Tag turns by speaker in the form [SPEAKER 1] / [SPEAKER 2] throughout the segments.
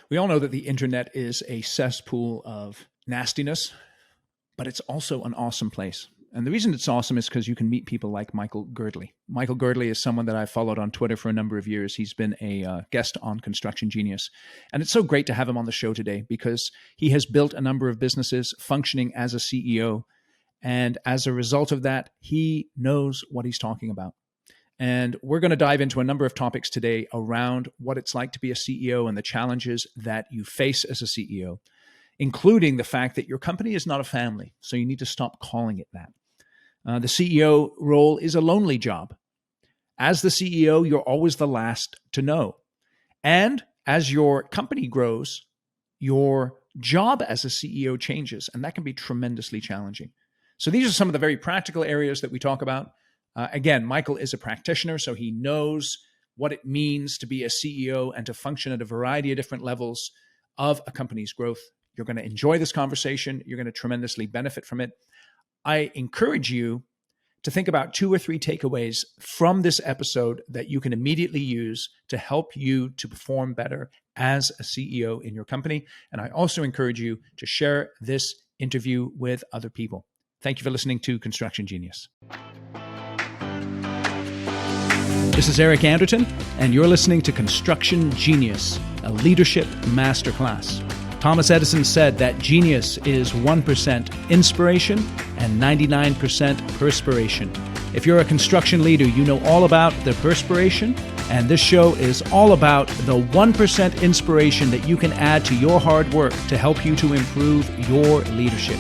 [SPEAKER 1] We all know that the internet is a cesspool of nastiness, but it's also an awesome place. And the reason it's awesome is because you can meet people like Michael Girdley. Michael Girdley is someone that I've followed on Twitter for a number of years. He's been a guest on Construction Genius. And it's so great to have him on the show today because he has built a number of businesses functioning as a CEO. And as a result of that, he knows what he's talking about. And we're going to dive into a number of topics today around what it's like to be a CEO and the challenges that you face as a CEO, including the fact that your company is not a family. So you need to stop calling it that. The CEO role is a lonely job. As the CEO, you're always the last to know. And as your company grows, your job as a CEO changes, and that can be tremendously challenging. So these are some of the very practical areas that we talk about. Again, Michael is a practitioner, so he knows what it means to be a CEO and to function at a variety of different levels of a company's growth. You're going to enjoy this conversation. You're going to tremendously benefit from it. I encourage you to think about 2 or 3 takeaways from this episode that you can immediately use to help you to perform better as a CEO in your company. And I also encourage you to share this interview with other people. Thank you for listening to Construction Genius. This is Eric Anderton, and you're listening to Construction Genius, a leadership masterclass. Thomas Edison said that genius is 1% inspiration and 99% perspiration. If you're a construction leader, you know all about the perspiration, and this show is all about the 1% inspiration that you can add to your hard work to help you to improve your leadership.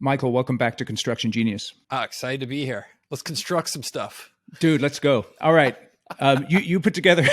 [SPEAKER 1] Michael, welcome back to Construction Genius.
[SPEAKER 2] Excited to be here. Let's construct some stuff.
[SPEAKER 1] Dude, let's go. All right. You put together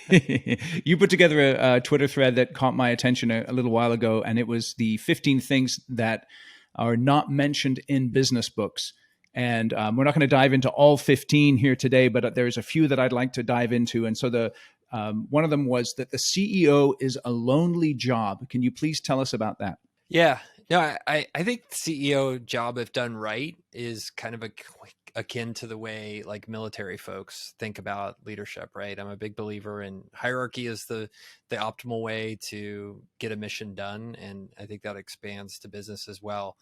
[SPEAKER 1] a Twitter thread that caught my attention a little while ago, and it was the 15 things that are not mentioned in business books. And we're not going to dive into all 15 here today, but there's a few that I'd like to dive into. And so one of them was that the CEO is a lonely job. Can you please tell us about that?
[SPEAKER 2] Yeah. No, I think the CEO job, if done right, is kind of akin to the way like military folks think about leadership, right? I'm a big believer in hierarchy is the optimal way to get a mission done. And I think that expands to business as well.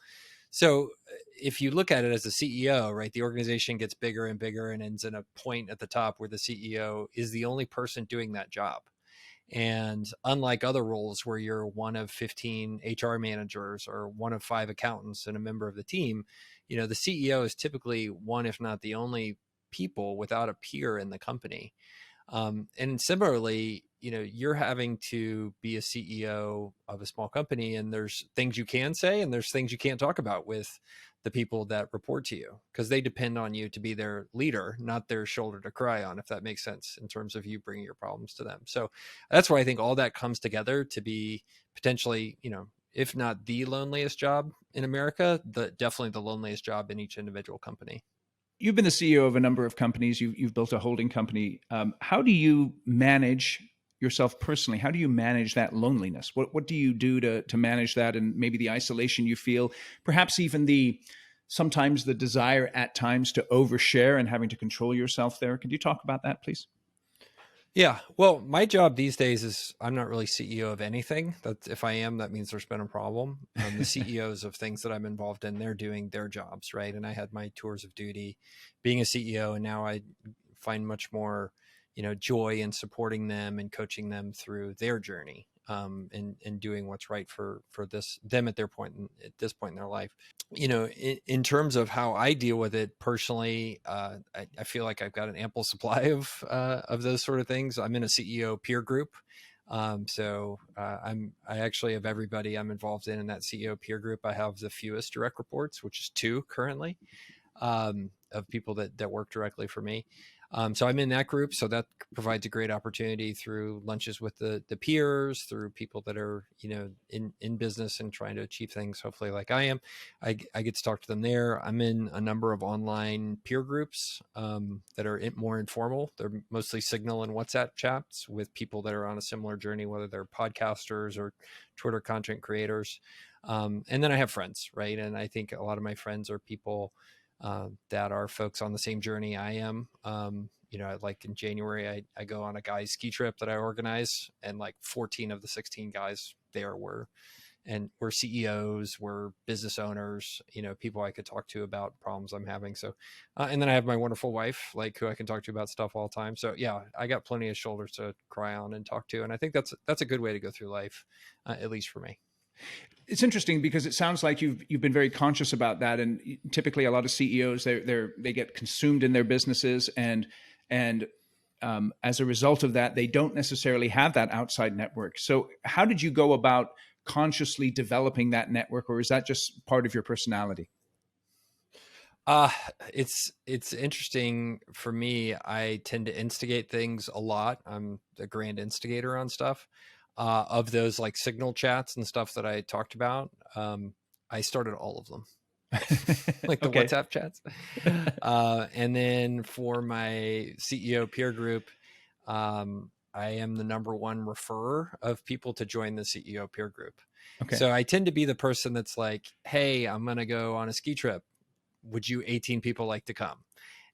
[SPEAKER 2] So if you look at it as a CEO, right, the organization gets bigger and bigger and ends in a point at the top where the CEO is the only person doing that job. And unlike other roles where you're one of 15 HR managers or one of 5 accountants and a member of the team, the CEO is typically one, if not the only people without a peer in the company. And similarly, you're having to be a CEO of a small company, and there's things you can say and there's things you can't talk about with the people that report to you because they depend on you to be their leader, not their shoulder to cry on, if that makes sense in terms of you bringing your problems to them. So that's why I think all that comes together to be potentially, if not the loneliest job in America, definitely the loneliest job in each individual company.
[SPEAKER 1] You've been the CEO of a number of companies. You've built a holding company. How do you manage yourself personally? How do you manage that loneliness? What do you do to manage that, and maybe the isolation you feel, perhaps even sometimes the desire at times to overshare and having to control yourself there? Could you talk about that, please?
[SPEAKER 2] Yeah. Well, my job these days is I'm not really CEO of anything. That if I am, that means there's been a problem. The CEOs of things that I'm involved in, they're doing their jobs, right? And I had my tours of duty being a CEO, and now I find much more, joy in supporting them and coaching them through their journey, and doing what's right for them at this point in their life. In terms of how I deal with it personally, I feel like I've got an ample supply of those sort of things. I'm in a CEO peer group. So I actually, of everybody I'm involved in that CEO peer group, I have the fewest direct reports, which is 2 currently, of people that work directly for me. So I'm in that group. So that provides a great opportunity through lunches with the peers, through people that are, in business and trying to achieve things, hopefully like I am. I get to talk to them there. I'm in a number of online peer groups that are more informal. They're mostly Signal and WhatsApp chats with people that are on a similar journey, whether they're podcasters or Twitter content creators. And then I have friends, right? And I think a lot of my friends are people that are folks on the same journey I am. Like in January, I go on a guy's ski trip that I organize, and like 14 of the 16 guys there were CEOs, we're business owners, people I could talk to about problems I'm having. So, and then I have my wonderful wife, like, who I can talk to about stuff all the time. So yeah, I got plenty of shoulders to cry on and talk to. And I think that's a good way to go through life, at least for me.
[SPEAKER 1] It's interesting because it sounds like you've been very conscious about that, and typically a lot of CEOs they get consumed in their businesses, and as a result of that, they don't necessarily have that outside network. So, how did you go about consciously developing that network, or is that just part of your personality?
[SPEAKER 2] It's interesting for me. I tend to instigate things a lot. I'm the grand instigator on stuff. Of those like signal chats and stuff that I talked about, I started all of them. Like the
[SPEAKER 1] Okay.
[SPEAKER 2] WhatsApp chats. And then for my CEO peer group, I am the number one referrer of people to join the CEO peer group.
[SPEAKER 1] Okay.
[SPEAKER 2] So I tend to be the person that's like, hey, I'm going to go on a ski trip. Would you 18 people like to come?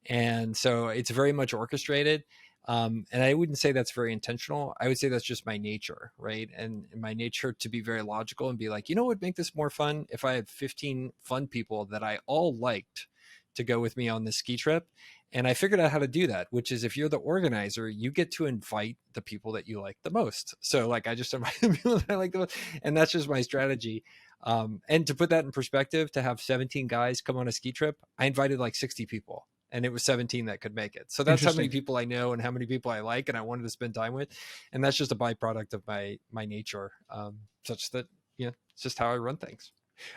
[SPEAKER 2] And so it's very much orchestrated. And I wouldn't say that's very intentional. I would say that's just my nature, right? And my nature to be very logical and be like, what would make this more fun if I had 15 fun people that I all liked to go with me on this ski trip. And I figured out how to do that, which is if you're the organizer, you get to invite the people that you like the most. So like, I just invite the people that I like the most, and that's just my strategy. And to put that in perspective, to have 17 guys come on a ski trip, I invited like 60 people. And it was 17 that could make it. So that's how many people I know and how many people I like and I wanted to spend time with. And that's just a byproduct of my nature, such that, it's just how I run things.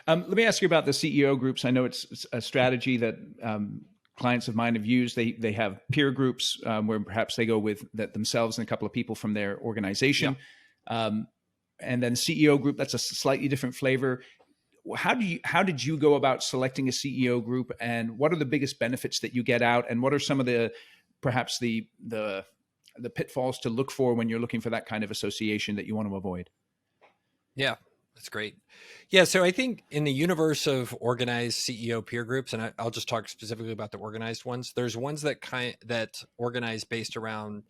[SPEAKER 1] Let me ask you about the CEO groups. I know it's a strategy that clients of mine have used. They have peer groups where perhaps they go with that themselves and a couple of people from their organization. Yeah. And then CEO group, that's a slightly different flavor. How did you go about selecting a CEO group, and what are the biggest benefits that you get out, and what are some of the perhaps the pitfalls to look for when you're looking for that kind of association that you want to avoid? Yeah,
[SPEAKER 2] that's great. Yeah, so I think in the universe of organized CEO peer groups, and I'll just talk specifically about the organized ones. There's ones that organize based around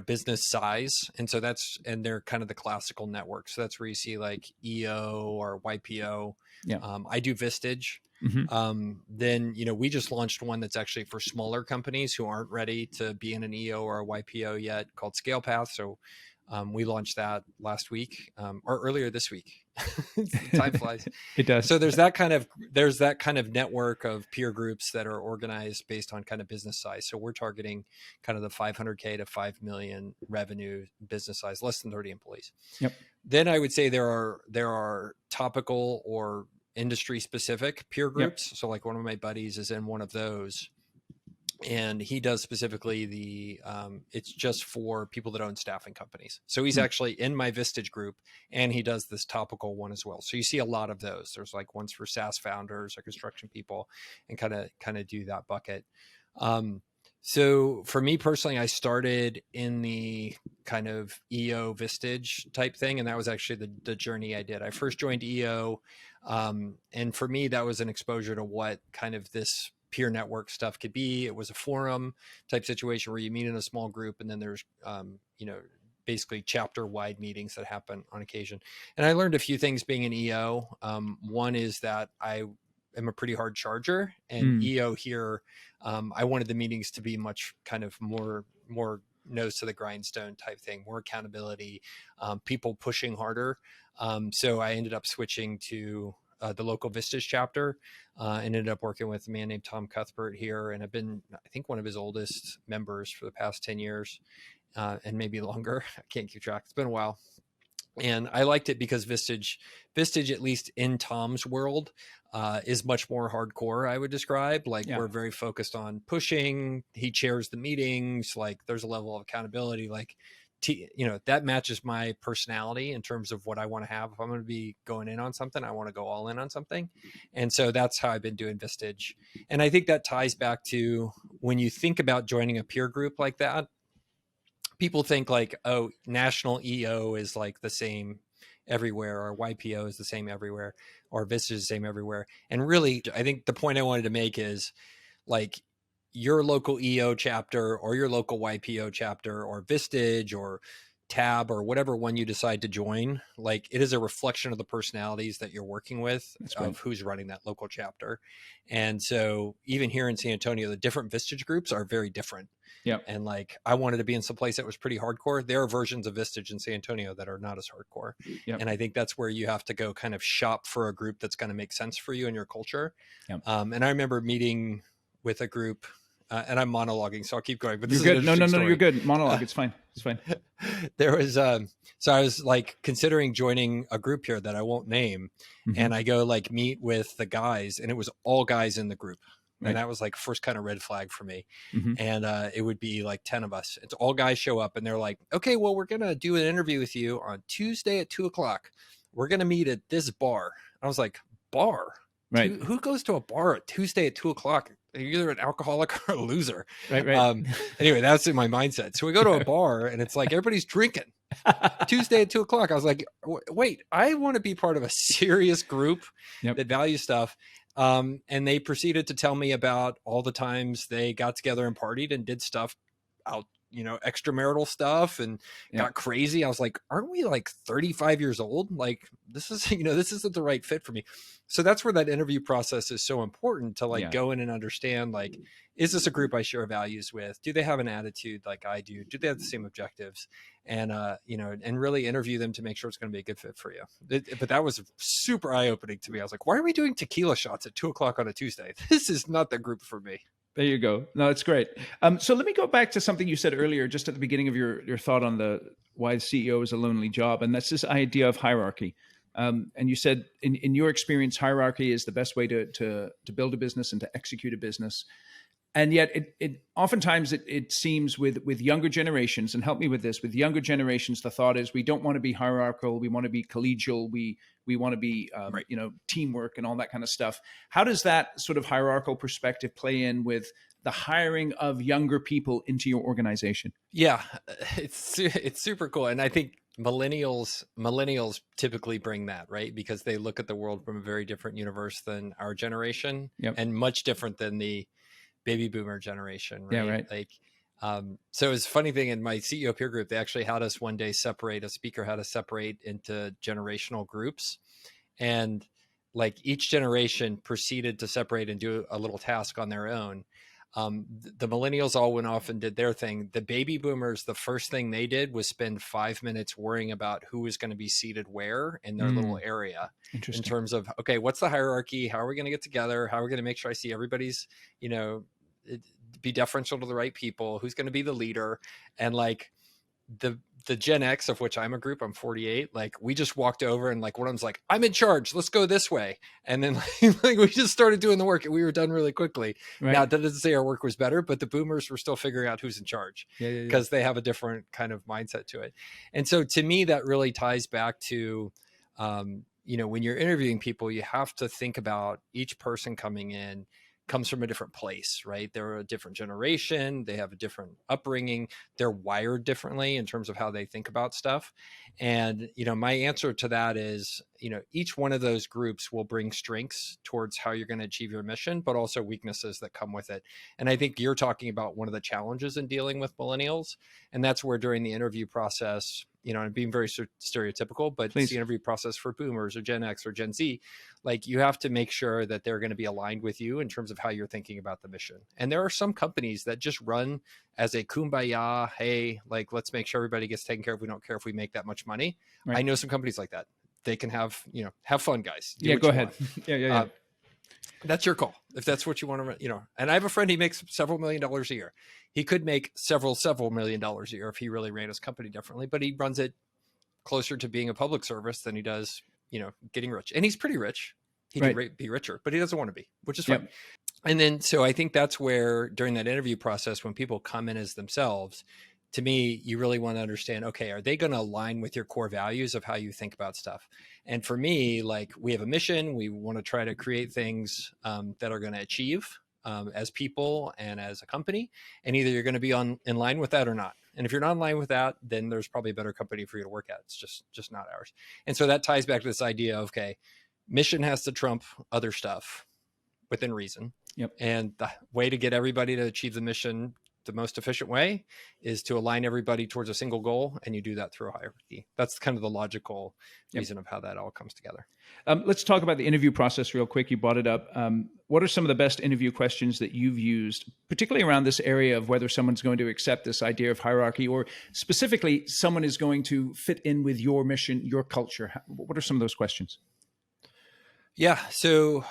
[SPEAKER 2] business size. And so they're kind of the classical network. So that's where you see like EO or YPO.
[SPEAKER 1] Yeah.
[SPEAKER 2] I do Vistage. Mm-hmm. Then, we just launched one that's actually for smaller companies who aren't ready to be in an EO or a YPO yet, called Scale Path. So we launched that last week, or earlier this week. Time flies.
[SPEAKER 1] It does.
[SPEAKER 2] So there's that kind of network of peer groups that are organized based on kind of business size. So we're targeting kind of the 500K to 5 million revenue business size, less than 30 employees.
[SPEAKER 1] Yep. Then
[SPEAKER 2] I would say there are topical or industry specific peer groups. Yep. So like one of my buddies is in one of those. And he does specifically it's just for people that own staffing companies. So he's actually in my Vistage group, and he does this topical one as well. So you see a lot of those. There's like ones for SaaS founders or construction people, and kind of do that bucket. So for me personally, I started in the kind of EO Vistage type thing. And that was actually the journey I did. I first joined EO. And for me, that was an exposure to what kind of this peer network stuff could be. It was a forum type situation where you meet in a small group, and then there's, basically chapter wide meetings that happen on occasion. And I learned a few things being an EO. One is that I am a pretty hard charger, and EO here, I wanted the meetings to be much kind of more nose to the grindstone type thing, more accountability, people pushing harder. So I ended up switching to the local Vistage chapter, and ended up working with a man named Tom Cuthbert here. And I've been, I think, one of his oldest members for the past 10 years, and maybe longer. I can't keep track. It's been a while. And I liked it because Vistage, at least in Tom's world, is much more hardcore, I would describe. Like, we're very focused on pushing. He chairs the meetings. Like, there's a level of accountability. Like, that matches my personality in terms of what I want to have. If I'm going to be going in on something, I want to go all in on something. And so that's how I've been doing Vistage. And I think that ties back to when you think about joining a peer group like that, people think like, oh, national EO is like the same everywhere, or YPO is the same everywhere, or Vista is the same everywhere. And really, I think the point I wanted to make is like your local EO chapter or your local YPO chapter or Vistage or Tab or whatever one you decide to join, like it is a reflection of the personalities that you're working with of who's running that local chapter. And so even here in San Antonio, the different Vistage groups are very different.
[SPEAKER 1] Yeah.
[SPEAKER 2] And like I wanted to be in some place that was pretty hardcore. There are versions of Vistage in San Antonio that are not as hardcore. Yep. And I think that's where you have to go kind of shop for a group that's going to make sense for you and your culture. Yep. And I remember meeting with a group, and I'm monologuing, so I'll keep going. But this
[SPEAKER 1] you're
[SPEAKER 2] is
[SPEAKER 1] good. No, you're good. Monologue. It's fine. It's fine.
[SPEAKER 2] There was, so I was like considering joining a group here that I won't name. Mm-hmm. And I go like meet with the guys, and it was all guys in the group. Right. And that was like first kind of red flag for me. Mm-hmm. And it would be like 10 of us. It's all guys show up and they're like, okay, well, we're going to do an interview with you on Tuesday at 2:00. We're going to meet at this bar. I was like, bar? Right. Who goes to a bar at Tuesday at 2:00? You're either an alcoholic or a loser. Right. Anyway, that's in my mindset. So we go to a bar and it's like everybody's drinking. Tuesday at 2:00. I was like, wait, I want to be part of a serious group that values stuff. And they proceeded to tell me about all the times they got together and partied and did stuff out, extramarital stuff and got crazy. I was like, aren't we like 35 years old? Like this is, this isn't the right fit for me. So that's where that interview process is so important to like go in and understand, like, is this a group I share values with? Do they have an attitude like I do? Do they have the same objectives? And, and really interview them to make sure it's going to be a good fit for you. But that was super eye-opening to me. I was like, why are we doing tequila shots at 2:00 on a Tuesday? This is not the group for me.
[SPEAKER 1] There you go. No, it's great. So let me go back to something you said earlier, just at the beginning of your thought on why the CEO is a lonely job. And that's this idea of hierarchy. And you said in your experience, hierarchy is the best way to build a business and to execute a business. And yet it oftentimes it seems with younger generations, and help me with this, with younger generations, the thought is we don't want to be hierarchical. We want to be collegial. We want to be, teamwork and all that kind of stuff. How does that sort of hierarchical perspective play in with the hiring of younger people into your organization?
[SPEAKER 2] Yeah, it's super cool. And I think millennials typically bring that, right? Because they look at the world from a very different universe than our generation and much different than the baby boomer generation, right?
[SPEAKER 1] Yeah, right.
[SPEAKER 2] Like, so it's a funny thing in my CEO peer group, they actually had us one day a speaker had us separate into generational groups. And like each generation proceeded to separate and do a little task on their own. The millennials all went off and did their thing. The baby boomers, the first thing they did was spend 5 minutes worrying about who was going to be seated where in their little area in terms of, okay, what's the hierarchy? How are we going to get together? How are we going to make sure I see everybody's, be deferential to the right people? Who's going to be the leader? And like the Gen X, of which I'm a group, I'm 48. Like we just walked over and like one of them's like, I'm in charge. Let's go this way. And then like we just started doing the work and we were done really quickly. Right. Now that doesn't say our work was better, but the boomers were still figuring out who's in charge because they have a different kind of mindset to it. And so to me, that really ties back to, when you're interviewing people, you have to think about each person coming in comes from a different place, right? They're a different generation. They have a different upbringing. They're wired differently in terms of how they think about stuff. And, my answer to that is, each one of those groups will bring strengths towards how you're going to achieve your mission, but also weaknesses that come with it. And I think you're talking about one of the challenges in dealing with millennials. And that's where during the interview process, I'm being very stereotypical, but the interview process for boomers or Gen X or Gen Z, like you have to make sure that they're going to be aligned with you in terms of how you're thinking about the mission. And there are some companies that just run as a kumbaya, hey, like, let's make sure everybody gets taken care of. We don't care if we make that much money. Right. I know some companies like that. They can have fun, guys.
[SPEAKER 1] Go ahead. Yeah.
[SPEAKER 2] That's your call. If that's what you want to, and I have a friend, he makes several $1 million a year. He could make several $1 million a year if he really ran his company differently, but he runs it closer to being a public service than he does, getting rich. And he's pretty rich. He could be richer, but he doesn't want to be, which is fine. Yep. And then, so I think that's where during that interview process, when people come in as themselves, to me, you really want to understand, okay, are they going to align with your core values of how you think about stuff? And for me, like we have a mission, we want to try to create things that are going to achieve as people and as a company. And either you're going to be in line with that or not. And if you're not in line with that, then there's probably a better company for you to work at. It's just not ours. And so that ties back to this idea of, okay, mission has to trump other stuff within reason.
[SPEAKER 1] Yep.
[SPEAKER 2] And the way to get everybody to achieve the mission the most efficient way is to align everybody towards a single goal. And you do that through a hierarchy. That's kind of the logical reason of how that all comes together.
[SPEAKER 1] Let's talk about the interview process real quick. You brought it up. What are some of the best interview questions that you've used, particularly around this area of whether someone's going to accept this idea of hierarchy, or specifically someone is going to fit in with your mission, your culture? What are some of those questions?
[SPEAKER 2] Yeah. So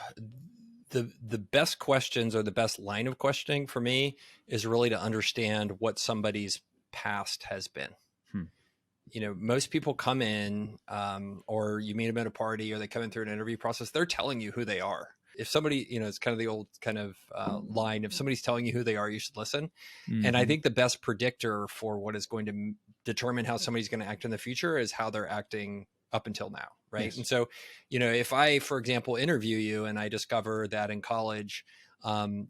[SPEAKER 2] the best questions, or the best line of questioning for me, is really to understand what somebody's past has been. You know, most people come in, or you meet them at a party, or they come in through an interview process, they're telling you who they are. If somebody, you know, it's kind of the old kind of line, if somebody's telling you who they are, you should listen. Mm-hmm. And I think the best predictor for what is going to determine how somebody's going to act in the future is how they're acting up until now. Right. Yes. And so, you know, if I, for example, interview you and I discover that in college,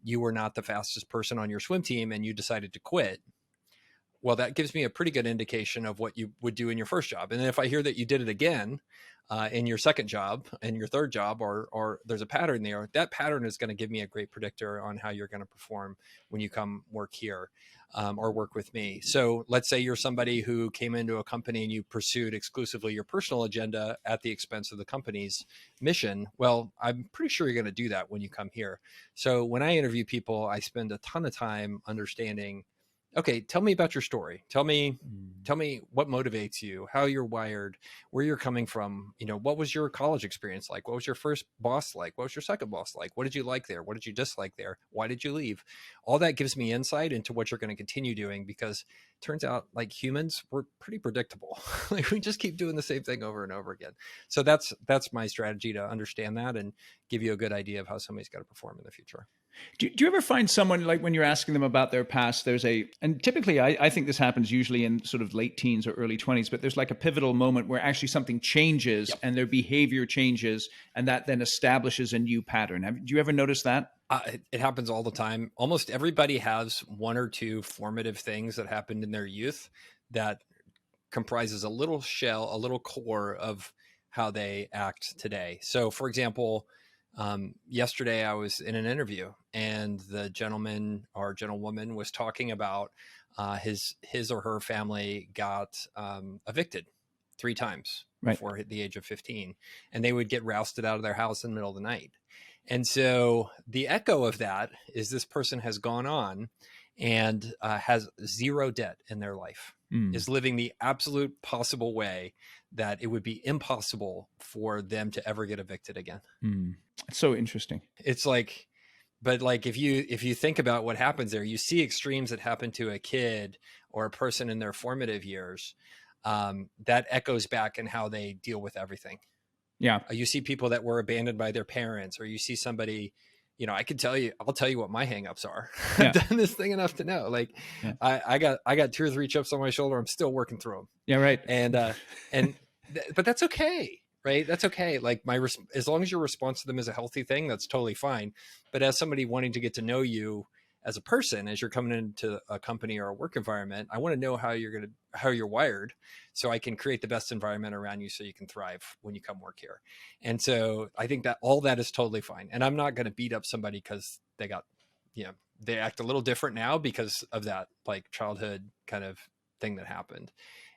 [SPEAKER 2] you were not the fastest person on your swim team and you decided to quit, well, that gives me a pretty good indication of what you would do in your first job. And then if I hear that you did it again in your second job and your third job, or there's a pattern there, that pattern is going to give me a great predictor on how you're going to perform when you come work here or work with me. So let's say you're somebody who came into a company and you pursued exclusively your personal agenda at the expense of the company's mission. Well, I'm pretty sure you're going to do that when you come here. So when I interview people, I spend a ton of time understanding, okay, tell me about your story. Tell me what motivates you, how you're wired, where you're coming from. You know, what was your college experience like? What was your first boss like? What was your second boss like? What did you like there? What did you dislike there? Why did you leave? All that gives me insight into what you're going to continue doing, because it turns out, like humans, we're pretty predictable. Like we just keep doing the same thing over and over again. So that's my strategy, to understand that and give you a good idea of how somebody's got to perform in the future.
[SPEAKER 1] Do you ever find someone, like when you're asking them about their past, and typically I think this happens usually in sort of late teens or early 20s, but there's like a pivotal moment where actually something changes and their behavior changes, and that then establishes a new pattern. Do you ever notice that?
[SPEAKER 2] It happens all the time. Almost everybody has one or two formative things that happened in their youth that comprises a little shell, a little core of how they act today. So for example, yesterday I was in an interview and the gentleman or gentlewoman was talking about his or her family got evicted 3 times before the age of 15, and they would get rousted out of their house in the middle of the night. And so the echo of that is this person has gone on and has zero debt in their life, is living the absolute possible way that it would be impossible for them to ever get evicted again.
[SPEAKER 1] It's so interesting.
[SPEAKER 2] It's like, but like if you think about what happens there, you see extremes that happen to a kid or a person in their formative years, that echoes back in how they deal with everything.
[SPEAKER 1] Yeah.
[SPEAKER 2] You see people that were abandoned by their parents, or you see somebody, you know, I'll tell you what my hangups are. Yeah. I've done this thing enough to know, like, yeah. I got 2 or 3 chips on my shoulder. I'm still working through them.
[SPEAKER 1] Yeah. Right.
[SPEAKER 2] But that's okay. Right. That's okay. Like as long as your response to them is a healthy thing, that's totally fine. But as somebody wanting to get to know you as a person, as you're coming into a company or a work environment, I want to know how you're wired, so I can create the best environment around you so you can thrive when you come work here. And so I think that all that is totally fine. And I'm not going to beat up somebody because they got, you know, they act a little different now because of that like childhood kind of thing that happened.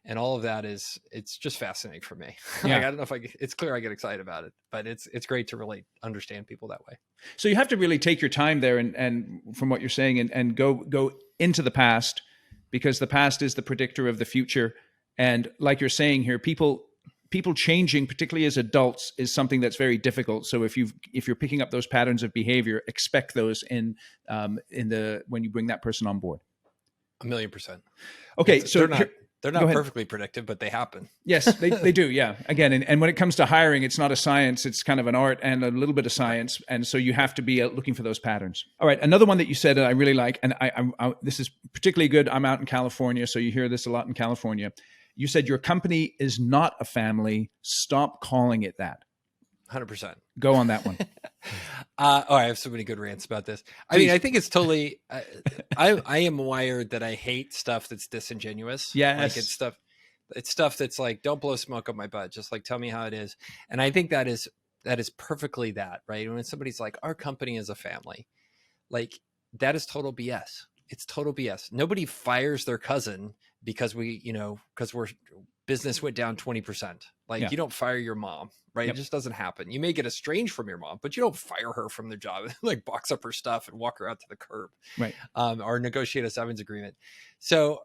[SPEAKER 2] And all of that it's just fascinating for me. Yeah. Like, I don't know if it's clear I get excited about it, but it's great to really understand people that way.
[SPEAKER 1] So you have to really take your time there and from what you're saying and go into the past, because the past is the predictor of the future. And like you're saying here, people changing, particularly as adults, is something that's very difficult. So if you're picking up those patterns of behavior, expect those when you bring that person on board.
[SPEAKER 2] 1,000,000%.
[SPEAKER 1] Okay.
[SPEAKER 2] They're not perfectly predictive, but they happen.
[SPEAKER 1] Yes, they do. Yeah. Again, and when it comes to hiring, it's not a science. It's kind of an art and a little bit of science. And so you have to be looking for those patterns. All right. Another one that you said that I really like, and I this is particularly good. I'm out in California, so you hear this a lot in California. You said your company is not a family. Stop calling it that.
[SPEAKER 2] 100%.
[SPEAKER 1] Go on that one.
[SPEAKER 2] Oh, I have so many good rants about this. I mean,
[SPEAKER 1] Please.
[SPEAKER 2] I think it's totally. I am wired that I hate stuff that's disingenuous. Like
[SPEAKER 1] Yes.
[SPEAKER 2] it's stuff that's like, don't blow smoke up my butt. Just like tell me how it is. And I think that is perfectly that, right? When somebody's like, our company is a family, like that is total BS. It's total BS. Nobody fires their cousin because because we're business went down 20%. Like
[SPEAKER 1] Yeah.
[SPEAKER 2] you don't fire your mom, right? It
[SPEAKER 1] Yep.
[SPEAKER 2] just doesn't happen. You may get estranged from your mom, but you don't fire her from the job, like box up her stuff and walk her out to the curb,
[SPEAKER 1] Right.
[SPEAKER 2] or negotiate a severance agreement. So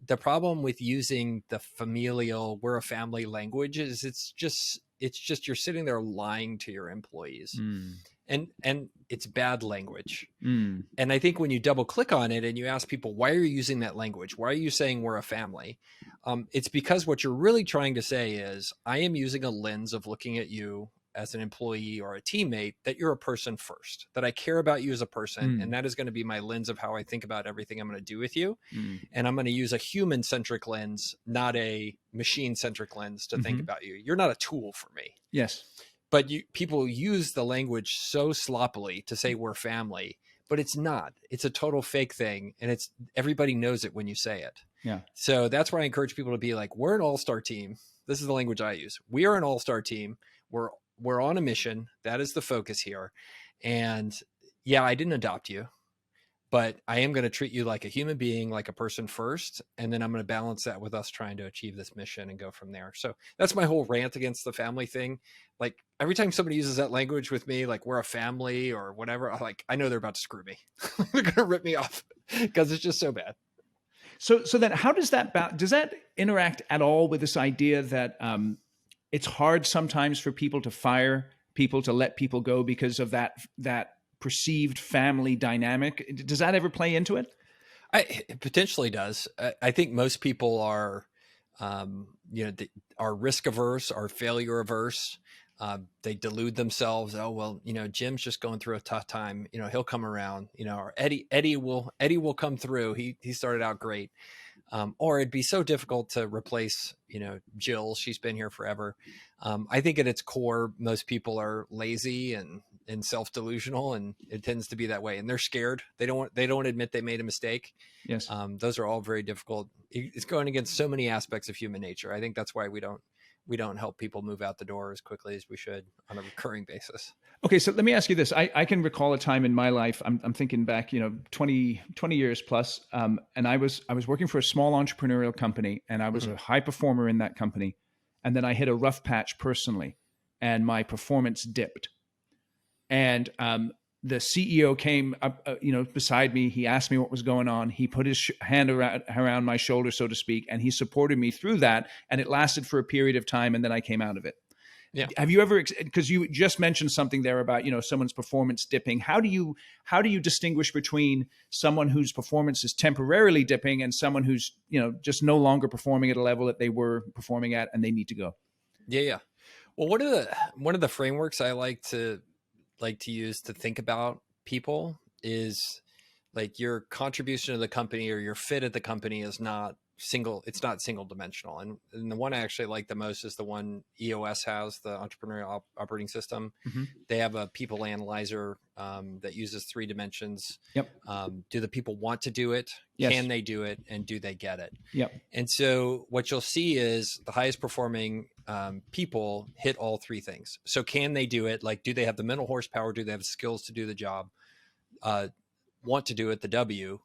[SPEAKER 2] the problem with using the familial, we're a family language is it's just you're sitting there lying to your employees,
[SPEAKER 1] Mm.
[SPEAKER 2] and it's bad language.
[SPEAKER 1] Mm.
[SPEAKER 2] And I think when you double click on it and you ask people, why are you using that language? Why are you saying we're a family? It's because what you're really trying to say is, I am using a lens of looking at you as an employee or a teammate, that you're a person first, that I care about you as a person. And that is going to be my lens of how I think about everything I'm going to do with you. And I'm going to use a human centric lens, not a machine centric lens to think about you. You're not a tool for me.
[SPEAKER 1] Yes.
[SPEAKER 2] But people use the language so sloppily to say we're family, but it's not. It's a total fake thing, and everybody knows it when you say it.
[SPEAKER 1] Yeah.
[SPEAKER 2] So that's why I encourage people to be like, we're an all-star team. This is the language I use. We are an all-star team. We're on a mission. That is the focus here. And yeah, I didn't adopt you, but I am going to treat you like a human being, like a person first. And then I'm going to balance that with us trying to achieve this mission and go from there. So that's my whole rant against the family thing. Like every time somebody uses that language with me, like we're a family or whatever, I know they're about to screw me. They're going to rip me off because it's just so bad.
[SPEAKER 1] So then how does that interact at all with this idea that it's hard sometimes for people to fire people, to let people go because of that perceived family dynamic? Does that ever play into it?
[SPEAKER 2] It potentially does. I think most people are, are risk averse, are failure averse. They delude themselves. Oh, well, Jim's just going through a tough time. He'll come around, or Eddie will come through. He started out great. Or it'd be so difficult to replace, Jill. She's been here forever. I think at its core, most people are lazy and self-delusional, and it tends to be that way. And they're scared. They don't admit they made a mistake.
[SPEAKER 1] Yes.
[SPEAKER 2] Those are all very difficult. It's going against so many aspects of human nature. I think that's why we don't help people move out the door as quickly as we should on a recurring basis.
[SPEAKER 1] Okay, so let me ask you this. I can recall a time in my life, I'm thinking back, 20 years plus, and I was working for a small entrepreneurial company, and I was a high performer in that company. And then I hit a rough patch personally, and my performance dipped. And the CEO came up, beside me. He asked me what was going on. He put his hand around my shoulder, so to speak, and he supported me through that. And it lasted for a period of time, and then I came out of it.
[SPEAKER 2] Yeah.
[SPEAKER 1] Have you ever, because you just mentioned something there about, someone's performance dipping. How do you distinguish between someone whose performance is temporarily dipping and someone who's, just no longer performing at a level that they were performing at and they need to go?
[SPEAKER 2] Yeah. Well, one of the frameworks I like to use to think about people is like your contribution to the company or your fit at the company is not single dimensional. And the one I actually like the most is the one EOS has, the entrepreneurial operating system. They have a people analyzer that uses 3 dimensions.
[SPEAKER 1] Yep.
[SPEAKER 2] Do the people want to do it?
[SPEAKER 1] Yes.
[SPEAKER 2] Can they do it? And do they get it?
[SPEAKER 1] Yep.
[SPEAKER 2] And so what you'll see is the highest performing people hit all 3 things. So can they do it? Like, do they have the mental horsepower? Do they have the skills to do the job? Want to do it, the W.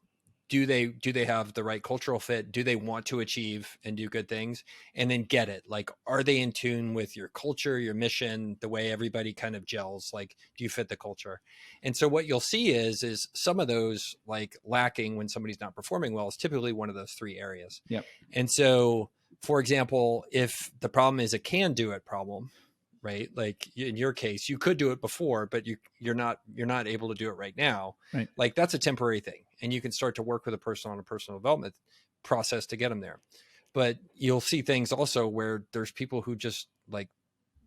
[SPEAKER 2] Do they have the right cultural fit? Do they want to achieve and do good things? And then get it. Like, are they in tune with your culture, your mission, the way everybody kind of gels? Like, do you fit the culture? And so what you'll see is some of those like lacking when somebody's not performing well is typically one of those 3 areas.
[SPEAKER 1] Yep.
[SPEAKER 2] And so, for example, if the problem is a can do it problem, right? Like in your case, you could do it before, but you're not able to do it right now.
[SPEAKER 1] Right.
[SPEAKER 2] Like that's a temporary thing. And you can start to work with a person on a personal development process to get them there. But you'll see things also where there's people who just like,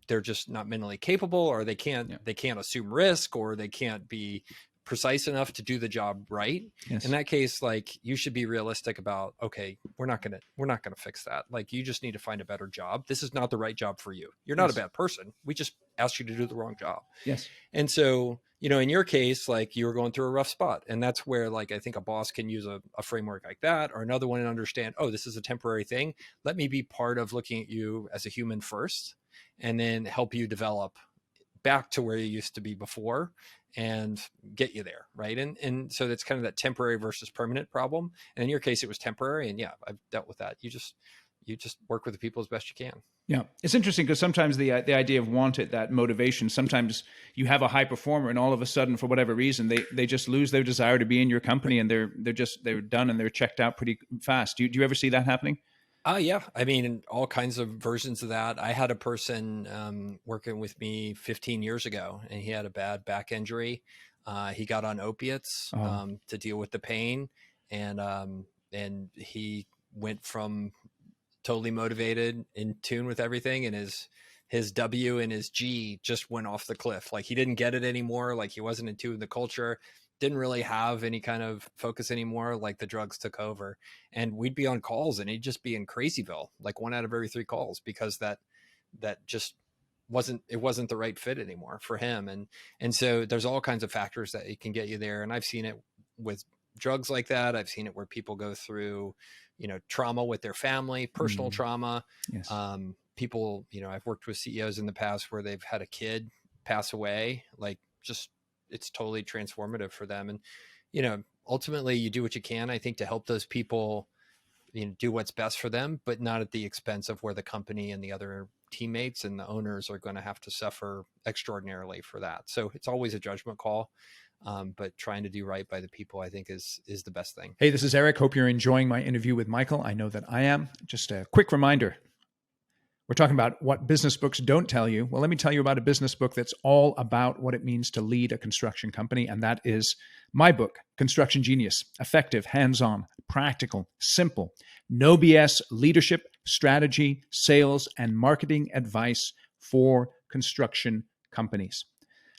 [SPEAKER 2] they're just not mentally capable, or they can't assume risk, or they can't be precise enough to do the job right.
[SPEAKER 1] Yes.
[SPEAKER 2] In that case, like you should be realistic about, okay, we're not going to fix that. Like you just need to find a better job. This is not the right job for you. You're not
[SPEAKER 1] Yes.
[SPEAKER 2] a bad person. We just asked you to do the wrong job.
[SPEAKER 1] Yes.
[SPEAKER 2] And so, in your case, like you were going through a rough spot, and that's where like I think a boss can use a framework like that, or another one, and understand, oh, this is a temporary thing. Let me be part of looking at you as a human first, and then help you develop back to where you used to be before and get you there. Right. And so that's kind of that temporary versus permanent problem. And in your case, it was temporary. And yeah, I've dealt with that. You just work with the people as best you can.
[SPEAKER 1] Yeah. It's interesting because sometimes the idea of wanted, that motivation, sometimes you have a high performer and all of a sudden, for whatever reason, they just lose their desire to be in your company, and they're done and they're checked out pretty fast. Do you ever see that happening?
[SPEAKER 2] Yeah. I mean, all kinds of versions of that. I had a person working with me 15 years ago, and he had a bad back injury. He got on opiates to deal with the pain, and he went from totally motivated, in tune with everything, and his W and his G just went off the cliff. Like he didn't get it anymore. Like he wasn't in tune with the culture. Didn't really have any kind of focus anymore. Like the drugs took over, and we'd be on calls and he'd just be in Crazyville, like 1 out of every 3 calls, because that just wasn't the right fit anymore for him. And so there's all kinds of factors that it can get you there. And I've seen it with drugs like that. I've seen it where people go through, trauma with their family, personal trauma.
[SPEAKER 1] Yes.
[SPEAKER 2] People, I've worked with CEOs in the past where they've had a kid pass away, like just, it's totally transformative for them. And, ultimately you do what you can, I think, to help those people, do what's best for them, but not at the expense of where the company and the other teammates and the owners are going to have to suffer extraordinarily for that. So it's always a judgment call. But trying to do right by the people, I think, is the best thing.
[SPEAKER 1] Hey, this is Eric. Hope you're enjoying my interview with Michael. I know that I am. Just a quick reminder. We're talking about what business books don't tell you. Well, let me tell you about a business book that's all about what it means to lead a construction company. And that is my book, Construction Genius: Effective, Hands-On, Practical, Simple, No BS Leadership, Strategy, Sales, and Marketing Advice for Construction Companies.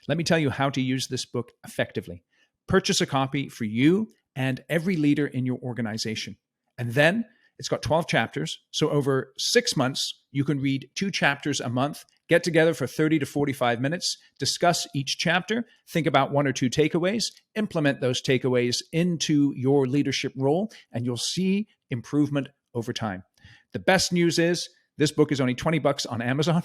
[SPEAKER 1] Let me tell you how to use this book effectively. Purchase a copy for you and every leader in your organization. And then it's got 12 chapters. So over 6 months, you can read 2 chapters a month, get together for 30 to 45 minutes, discuss each chapter, think about 1 or 2 takeaways, implement those takeaways into your leadership role, and you'll see improvement over time. The best news is this book is only $20 on Amazon.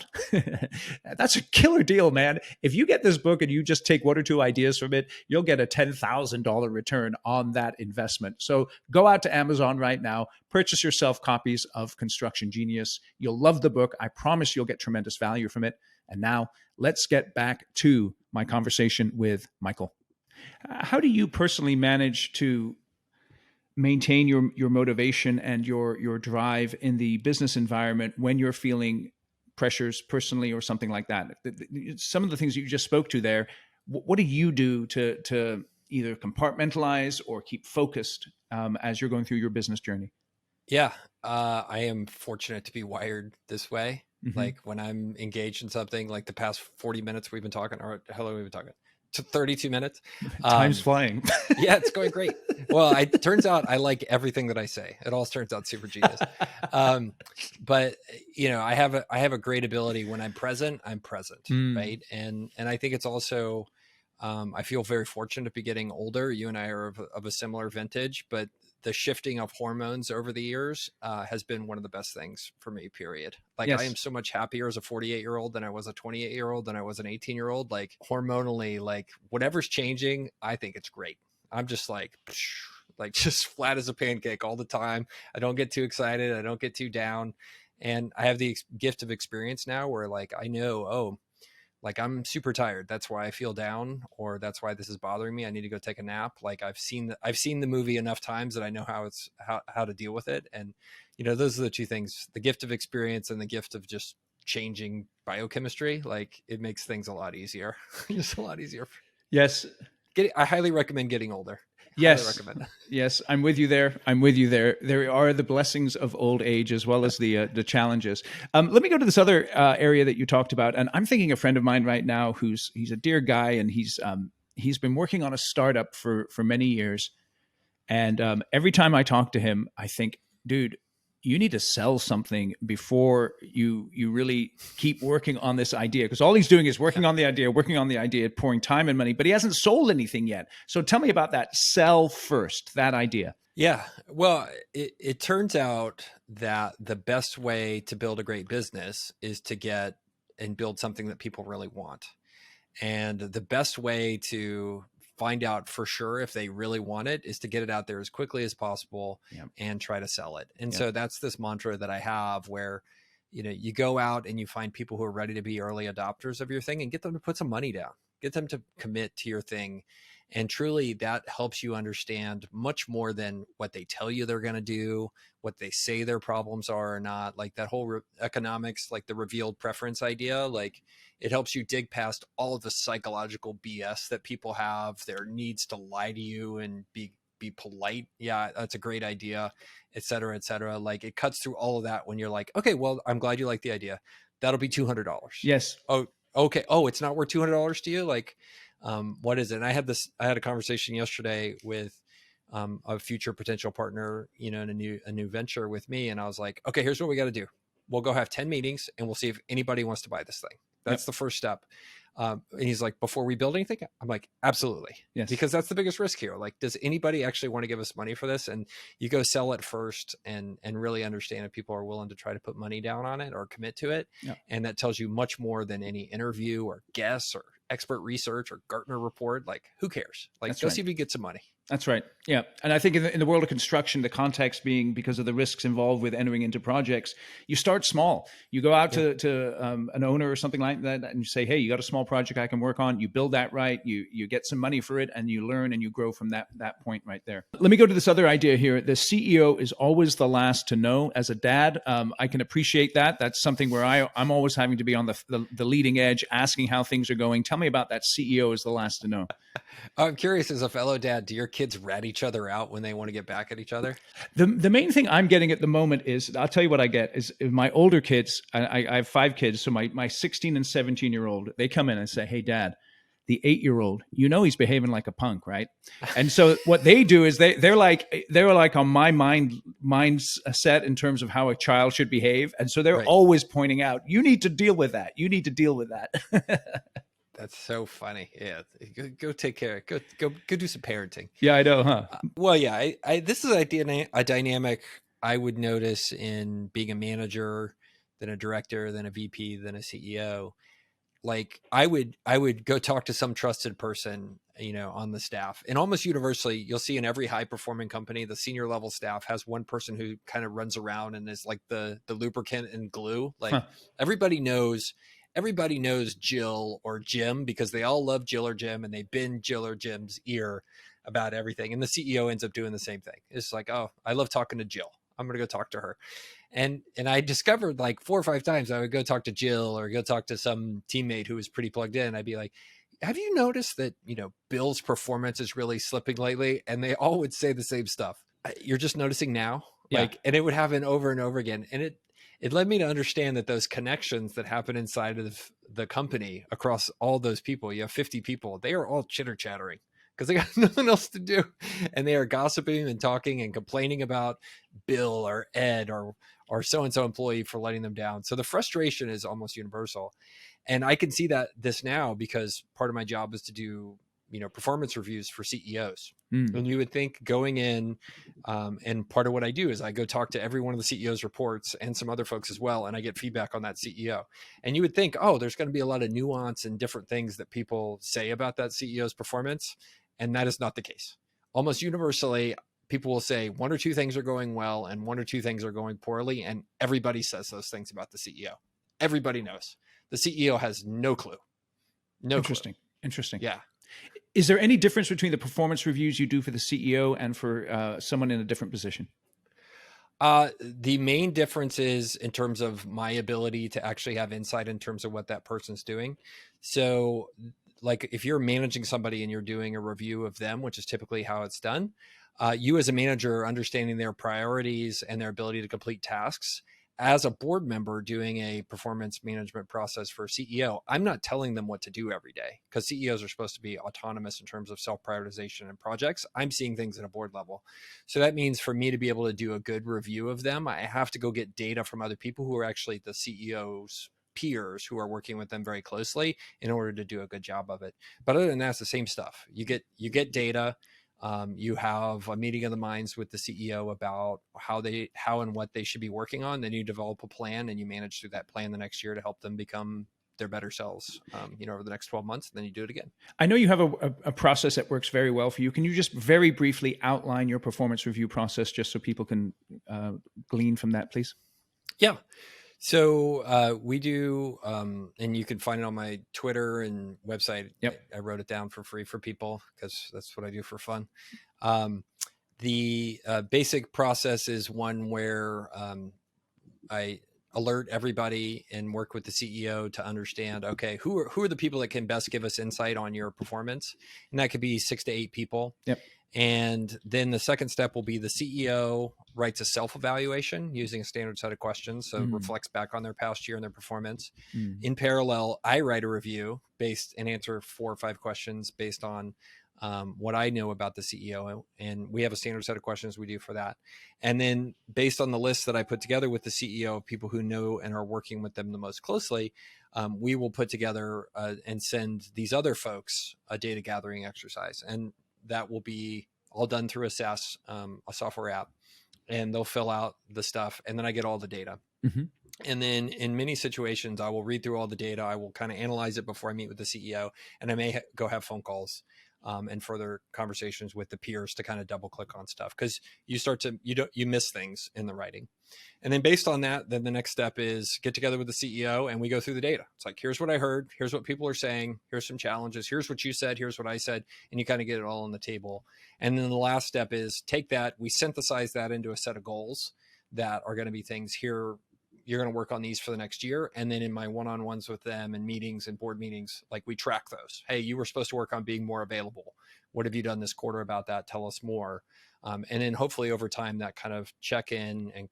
[SPEAKER 1] That's a killer deal, man. If you get this book and you just take 1 or 2 ideas from it, you'll get a $10,000 return on that investment. So go out to Amazon right now, purchase yourself copies of Construction Genius. You'll love the book. I promise you'll get tremendous value from it. And now let's get back to my conversation with Michael. How do you personally manage to maintain your motivation and your drive in the business environment when you're feeling pressures personally or something like that? Some of the things you just spoke to there, what do you do to either compartmentalize or keep focused as you're going through your business journey?
[SPEAKER 2] Yeah, I am fortunate to be wired this way.
[SPEAKER 1] Mm-hmm.
[SPEAKER 2] Like when I'm engaged in something, like the past 40 minutes we've been talking, or how long have we been talking? To 32 minutes.
[SPEAKER 1] Time's flying.
[SPEAKER 2] Yeah, it's going great. Well, it turns out I like everything that I say. It all turns out super genius. But I have a great ability when I'm present, right? And I think it's also, I feel very fortunate to be getting older. You and I are of a similar vintage, but the shifting of hormones over the years has been one of the best things for me, period. Like yes. I am so much happier as a 48-year-old than I was a 28-year-old than I was an 18-year-old. Like hormonally, like whatever's changing, I think it's great. I'm just like just flat as a pancake all the time. I don't get too excited. I don't get too down. And I have the gift of experience now where like, I know, like I'm super tired. That's why I feel down, or that's why this is bothering me. I need to go take a nap. Like I've seen the movie enough times that I know how to deal with it. And, those are the 2 things, the gift of experience and the gift of just changing biochemistry. Like it makes things a lot easier. Just a lot easier.
[SPEAKER 1] Yes.
[SPEAKER 2] I highly recommend getting older.
[SPEAKER 1] Yes. Yes. I'm with you there. There are the blessings of old age as well as the challenges. Let me go to this other area that you talked about. And I'm thinking a friend of mine right now he's a dear guy, and he's he's been working on a startup for many years. And every time I talk to him, I think, dude, you need to sell something before you really keep working on this idea. Because all he's doing is working on the idea, pouring time and money, but he hasn't sold anything yet. So tell me about that. Sell first, that idea.
[SPEAKER 2] Yeah. Well, it turns out that the best way to build a great business is to get and build something that people really want. And the best way to find out for sure if they really want it is to get it out there as quickly as possible and try to sell it. And so that's this mantra that I have where, you go out and you find people who are ready to be early adopters of your thing and get them to put some money down, get them to commit to your thing. And truly that helps you understand much more than what they tell you they're going to do, what they say their problems are or not. Like that whole economics, like the revealed preference idea, like it helps you dig past all of the psychological BS that people have, their needs to lie to you and be polite. Yeah, that's a great idea, et cetera, et cetera. Like it cuts through all of that when you're like, okay, well, I'm glad you like the idea. That'll be $200.
[SPEAKER 1] Yes.
[SPEAKER 2] Oh, okay. Oh, it's not worth $200 to you? Like, what is it? And I had a conversation yesterday with a future potential partner, in a new venture with me. And I was like, okay, here's what we got to do. We'll go have 10 meetings and we'll see if anybody wants to buy this thing. That's the first step. And he's like, before we build anything? I'm like, absolutely.
[SPEAKER 1] Yes. Because
[SPEAKER 2] that's the biggest risk here. Like, does anybody actually want to give us money for this? And you go sell it first and really understand if people are willing to try to put money down on it or commit to it. Yeah. And that tells you much more than any interview or guess or expert research or Gartner report. Like, who cares? Like, go see if you get some money.
[SPEAKER 1] That's right. Yeah. And I think in the world of construction, the context being because of the risks involved with entering into projects, you start small. You go out to an owner or something like that and you say, hey, you got a small project I can work on. You build that right. You get some money for it and you learn and you grow from that point right there. Let me go to this other idea here. The CEO is always the last to know. As a dad, I can appreciate that. That's something where I'm always having to be on the leading edge, asking how things are going. Tell me about that. CEO is the last to know.
[SPEAKER 2] I'm curious, as a fellow dad, do your kids rat each other out when they want to get back at each other?
[SPEAKER 1] The main thing I'm getting at the moment is, I'll tell you what I get, is my older kids, I have 5 kids, so my 16 and 17-year-old, they come in and say, hey, Dad, the 8-year-old, he's behaving like a punk, right? And so what they do is they're like on my mindset in terms of how a child should behave. And so they're always pointing out, you need to deal with that. You need to deal with that.
[SPEAKER 2] That's so funny. Yeah. Go take care. Go do some parenting.
[SPEAKER 1] Yeah, I know, huh?
[SPEAKER 2] Well, yeah, this is a dynamic I would notice in being a manager, then a director, then a VP, then a CEO. Like I would go talk to some trusted person, on the staff, and almost universally you'll see in every high performing company, the senior level staff has one person who kind of runs around and is like the lubricant and glue. Like everybody knows Jill or Jim because they all love Jill or Jim and they bend Jill or Jim's ear about everything. And the CEO ends up doing the same thing. It's like, oh, I love talking to Jill. I'm going to go talk to her. And I discovered like 4 or 5 times I would go talk to Jill or go talk to some teammate who was pretty plugged in. I'd be like, have you noticed that, Bill's performance is really slipping lately? And they all would say the same stuff. You're just noticing now? Yeah. And it would happen over and over again. And it led me to understand that those connections that happen inside of the company across all those people, you have 50 people, they are all chitter chattering because they got nothing else to do. And they are gossiping and talking and complaining about Bill or Ed or so-and-so employee for letting them down. So the frustration is almost universal. And I can see this now because part of my job is to do, performance reviews for CEOs. And you would think going in, and part of what I do is I go talk to every one of the CEO's reports and some other folks as well. And I get feedback on that CEO. And you would think, oh, there's going to be a lot of nuance and different things that people say about that CEO's performance. And that is not the case. Almost universally, people will say 1 or 2 things are going well and 1 or 2 things are going poorly. And everybody says those things about the CEO. Everybody knows. The CEO has no clue.
[SPEAKER 1] Interesting.
[SPEAKER 2] Yeah.
[SPEAKER 1] Is there any difference between the performance reviews you do for the CEO and for someone in a different position?
[SPEAKER 2] The main difference is in terms of my ability to actually have insight in terms of what that person's doing. So like if you're managing somebody and you're doing a review of them, which is typically how it's done, you as a manager understanding their priorities and their ability to complete tasks as a board member doing a performance management process for a CEO, I'm not telling them what to do every day, because CEOs are supposed to be autonomous in terms of self-prioritization and projects. I'm seeing things at a board level. So that means for me to be able to do a good review of them, I have to go get data from other people who are actually the CEO's peers, who are working with them very closely, in order to do a good job of it. But other than that, it's the same stuff. You get data. You have a meeting of the minds with the CEO about how and what they should be working on. Then you develop a plan, and you manage through that plan the next year to help them become their better selves, over the next 12 months. And then you do it again.
[SPEAKER 1] I know you have a process that works very well for you. Can you just very briefly outline your performance review process, just so people can glean from that, please?
[SPEAKER 2] Yeah. So we do, and you can find it on my Twitter and website.
[SPEAKER 1] Yep.
[SPEAKER 2] I wrote it down for free for people, because that's what I do for fun. The basic process is one where I alert everybody and work with the CEO to understand, okay, who are the people that can best give us insight on your performance? And that could be 6 to 8 people.
[SPEAKER 1] Yep.
[SPEAKER 2] And then the second step will be the CEO writes a self-evaluation using a standard set of questions. So it reflects back on their past year and their performance. In parallel, I write a review and answer 4 or 5 questions based on what I know about the CEO. And we have a standard set of questions we do for that. And then based on the list that I put together with the CEO, people who know and are working with them the most closely, we will put together and send these other folks a data gathering exercise. And that will be all done through Assess, a software app, and they'll fill out the stuff, and then I get all the data. And then in many situations, I will read through all the data. I will kind of analyze it before I meet with the CEO, and I may go have phone calls and further conversations with the peers to kind of double click on stuff, because you miss things in the writing. And then based on that, then the next step is get together with the CEO and we go through the data. It's like, here's what I heard. Here's what people are saying. Here's some challenges. Here's what you said. Here's what I said. And you kind of get it all on the table. And then the last step is take that. We synthesize that into a set of goals that are going to be things here. You're going to work on these for the next year. And then in my one-on-ones with them and meetings and board meetings, like we track those. Hey, you were supposed to work on being more available. What have you done this quarter about that? Tell us more. And then hopefully over time, that kind of check in and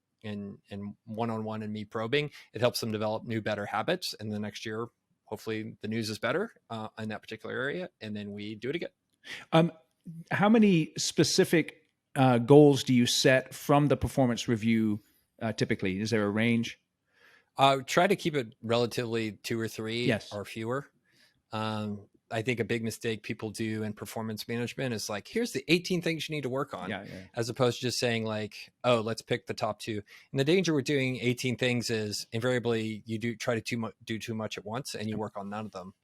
[SPEAKER 2] one-on-one and me probing, it helps them develop new, better habits. And the next year, hopefully the news is better in that particular area. And then we do it again.
[SPEAKER 1] How many specific goals do you set from the performance review typically? Is there a range?
[SPEAKER 2] Try to keep it relatively 2 or 3
[SPEAKER 1] Yes.
[SPEAKER 2] or fewer. I think a big mistake people do in performance management is like, here's the 18 things you need to work on, as opposed to just saying like, oh, let's pick the top 2. And the danger with doing 18 things is invariably you do try to do too much at once, and you work on none of them.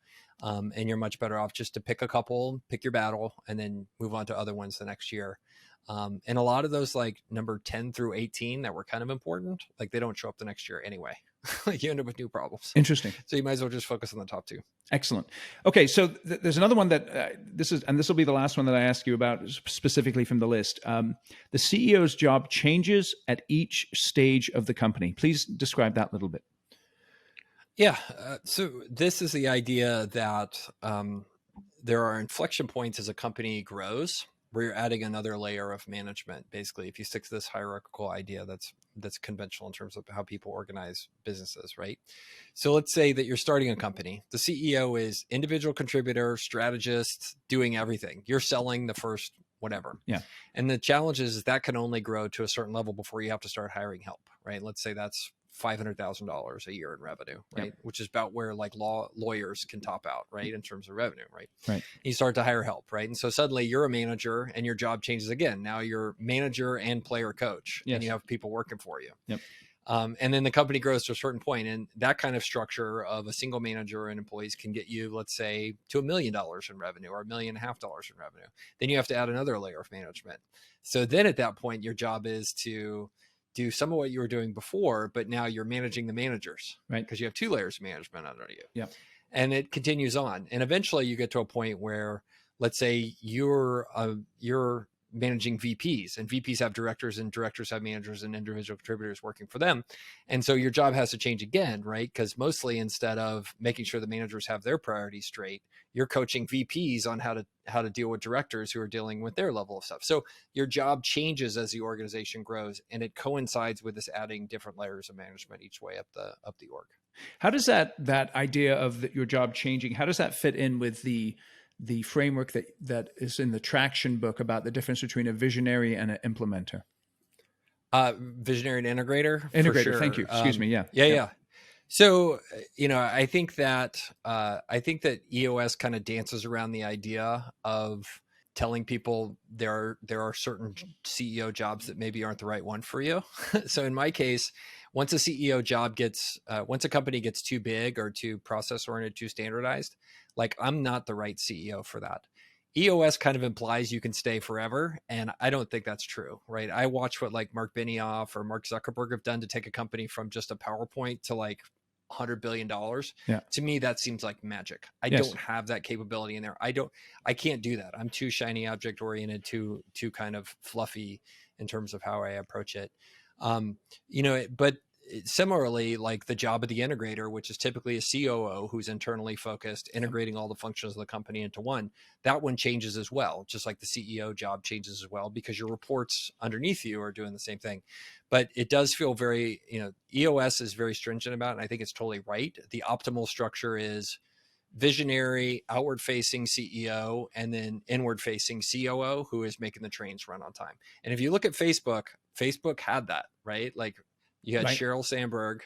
[SPEAKER 2] And you're much better off just to pick a couple, pick your battle, and then move on to other ones the next year. And a lot of those, like number 10 through 18 that were kind of important, like they don't show up the next year anyway. You end up with new problems.
[SPEAKER 1] Interesting.
[SPEAKER 2] So you might as well just focus on the top 2.
[SPEAKER 1] Excellent. Okay. So there's another one that this will be the last one that I ask you about specifically from the list. The CEO's job changes at each stage of the company. Please describe that a little bit.
[SPEAKER 2] Yeah. So this is the idea that there are inflection points as a company grows, where you're adding another layer of management. Basically, if you stick to this hierarchical idea, that's conventional in terms of how people organize businesses, right? So let's say that you're starting a company. The CEO is individual contributor, strategist, doing everything. You're selling the first whatever.
[SPEAKER 1] Yeah.
[SPEAKER 2] And the challenge is that can only grow to a certain level before you have to start hiring help, right? Let's say that's $500,000 a year in revenue, right? Yep. Which is about where like lawyers can top out, right? In terms of revenue, right?
[SPEAKER 1] Right.
[SPEAKER 2] You start to hire help, right? And so suddenly you're a manager and your job changes again. Now you're manager and player coach, and you have people working for you.
[SPEAKER 1] Yep.
[SPEAKER 2] And then the company grows to a certain point, and that kind of structure of a single manager and employees can get you, let's say, to $1 million in revenue or $1.5 million in revenue. Then you have to add another layer of management. So then at that point, your job is to do some of what you were doing before, but now you're managing the managers,
[SPEAKER 1] right?
[SPEAKER 2] Because you have 2 layers of management under you.
[SPEAKER 1] Yeah.
[SPEAKER 2] And it continues on. And eventually you get to a point where, let's say you're managing VPs, and VPs have directors, and directors have managers and individual contributors working for them. And so your job has to change again, right? Because mostly, instead of making sure the managers have their priorities straight, you're coaching VPs on how to deal with directors who are dealing with their level of stuff. So your job changes as the organization grows, and it coincides with this adding different layers of management each way up the org.
[SPEAKER 1] How does that idea of your job changing, how does that fit in with the framework that is in the Traction book about the difference between a visionary and an implementer?
[SPEAKER 2] Visionary and integrator.
[SPEAKER 1] Integrator,
[SPEAKER 2] sure.
[SPEAKER 1] Thank you. Excuse me. Yeah.
[SPEAKER 2] Yeah. So, I think that EOS kind of dances around the idea of telling people there are certain CEO jobs that maybe aren't the right one for you. So in my case, once a CEO job once a company gets too big or too process oriented, too standardized, like I'm not the right CEO for that. EOS kind of implies you can stay forever. And I don't think that's true, right? I watch what like Mark Benioff or Mark Zuckerberg have done to take a company from just a PowerPoint to like $100 billion.
[SPEAKER 1] Yeah.
[SPEAKER 2] To me, that seems like magic. I
[SPEAKER 1] Yes.
[SPEAKER 2] don't have that capability in there. I can't do that. I'm too shiny object oriented, too kind of fluffy in terms of how I approach it. But similarly, like the job of the integrator, which is typically a COO who's internally focused, integrating all the functions of the company into one, that one changes as well, just like the CEO job changes as well, because your reports underneath you are doing the same thing. But it does feel very, EOS is very stringent about it, and I think it's totally right. The optimal structure is visionary, outward-facing CEO, and then inward-facing COO who is making the trains run on time. And if you look at Facebook had that, right? Like you had
[SPEAKER 1] Right.
[SPEAKER 2] Sheryl Sandberg,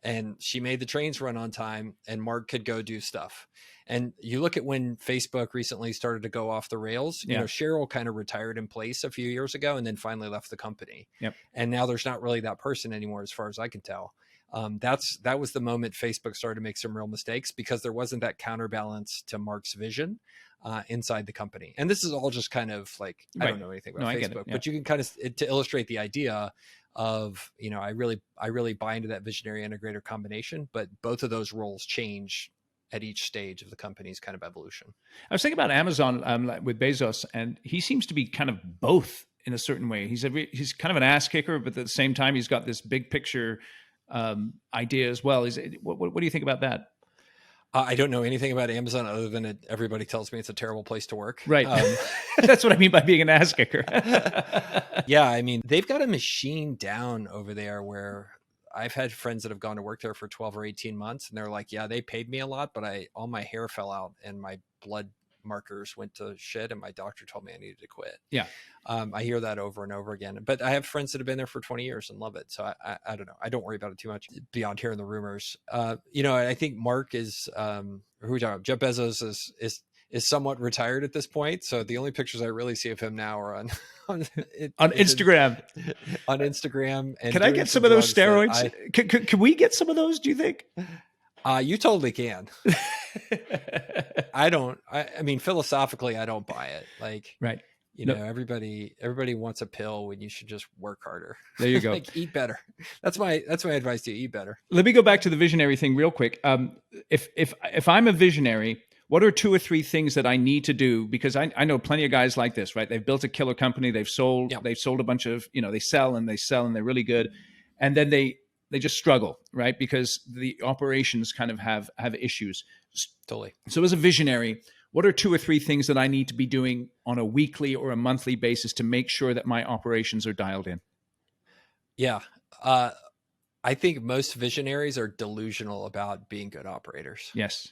[SPEAKER 2] and she made the trains run on time, and Mark could go do stuff. And you look at when Facebook recently started to go off the rails, Sheryl kind of retired in place a few years ago and then finally left the company.
[SPEAKER 1] Yep.
[SPEAKER 2] And now there's not really that person anymore, as far as I can tell. That was the moment Facebook started to make some real mistakes, because there wasn't that counterbalance to Mark's vision inside the company. And this is all just kind of like, I don't know anything about Facebook, but you can kind of, to illustrate the idea of, I really buy into that visionary integrator combination, but both of those roles change at each stage of the company's kind of evolution.
[SPEAKER 1] I was thinking about Amazon with Bezos, and he seems to be kind of both in a certain way. He's kind of an ass kicker, but at the same time, he's got this big picture idea as well. What do you think about that?
[SPEAKER 2] I don't know anything about Amazon other than everybody tells me it's a terrible place to work.
[SPEAKER 1] Right. That's what I mean by being an ass kicker.
[SPEAKER 2] Yeah. I mean, they've got a machine down over there where I've had friends that have gone to work there for 12 or 18 months, and they're like, yeah, they paid me a lot, but all my hair fell out and my blood markers went to shit, and my doctor told me I needed to quit.
[SPEAKER 1] Yeah.
[SPEAKER 2] I hear that over and over again, but I have friends that have been there for 20 years and love it. So I don't know. I don't worry about it too much beyond hearing the rumors. I think Mark is, who we talking about? Jeff Bezos is somewhat retired at this point. So the only pictures I really see of him now are on
[SPEAKER 1] Instagram.
[SPEAKER 2] On Instagram. And
[SPEAKER 1] can I get some of those steroids? Can we get some of those, do you think?
[SPEAKER 2] You totally can. I mean, philosophically, I don't buy it. Like,
[SPEAKER 1] right.
[SPEAKER 2] Everybody wants a pill when you should just work harder.
[SPEAKER 1] There you go.
[SPEAKER 2] Like, eat better. That's my advice to you. Eat better.
[SPEAKER 1] Let me go back to the visionary thing real quick. If I'm a visionary, what are 2 or 3 things that I need to do? Because I know plenty of guys like this, right? They've built a killer company. They've sold a bunch of, they sell and they're really good. And then they just struggle, right? Because the operations kind of have issues.
[SPEAKER 2] Totally.
[SPEAKER 1] So as a visionary, what are 2 or 3 things that I need to be doing on a weekly or a monthly basis to make sure that my operations are dialed in?
[SPEAKER 2] Yeah. I think most visionaries are delusional about being good operators.
[SPEAKER 1] Yes.